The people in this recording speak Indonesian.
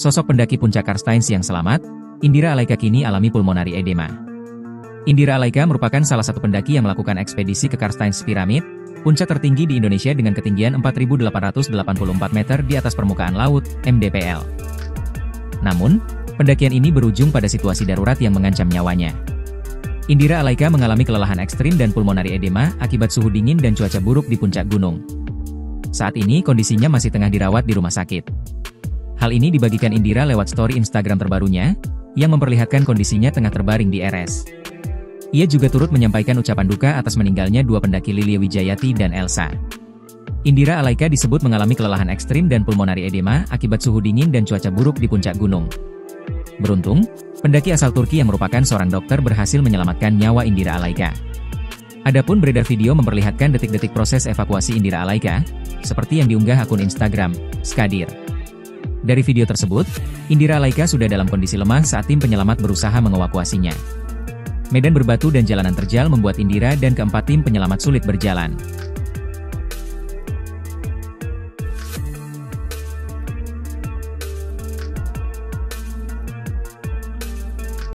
Sosok pendaki puncak Karstens yang selamat, Indira Alaika kini alami pulmonari edema. Indira Alaika merupakan salah satu pendaki yang melakukan ekspedisi ke Karstens Pyramid, puncak tertinggi di Indonesia dengan ketinggian 4.884 meter di atas permukaan laut, mdpl. Namun, pendakian ini berujung pada situasi darurat yang mengancam nyawanya. Indira Alaika mengalami kelelahan ekstrim dan pulmonari edema akibat suhu dingin dan cuaca buruk di puncak gunung. Saat ini kondisinya masih tengah dirawat di rumah sakit. Hal ini dibagikan Indira lewat story Instagram terbarunya, yang memperlihatkan kondisinya tengah terbaring di RS. Ia juga turut menyampaikan ucapan duka atas meninggalnya dua pendaki Lilia Wijayati dan Elsa. Indira Alaika disebut mengalami kelelahan ekstrim dan pulmonari edema akibat suhu dingin dan cuaca buruk di puncak gunung. Beruntung, pendaki asal Turki yang merupakan seorang dokter berhasil menyelamatkan nyawa Indira Alaika. Adapun beredar video memperlihatkan detik-detik proses evakuasi Indira Alaika, seperti yang diunggah akun Instagram, Skadir. Dari video tersebut, Indira Alaika sudah dalam kondisi lemah saat tim penyelamat berusaha mengevakuasinya. Medan berbatu dan jalanan terjal membuat Indira dan keempat tim penyelamat sulit berjalan.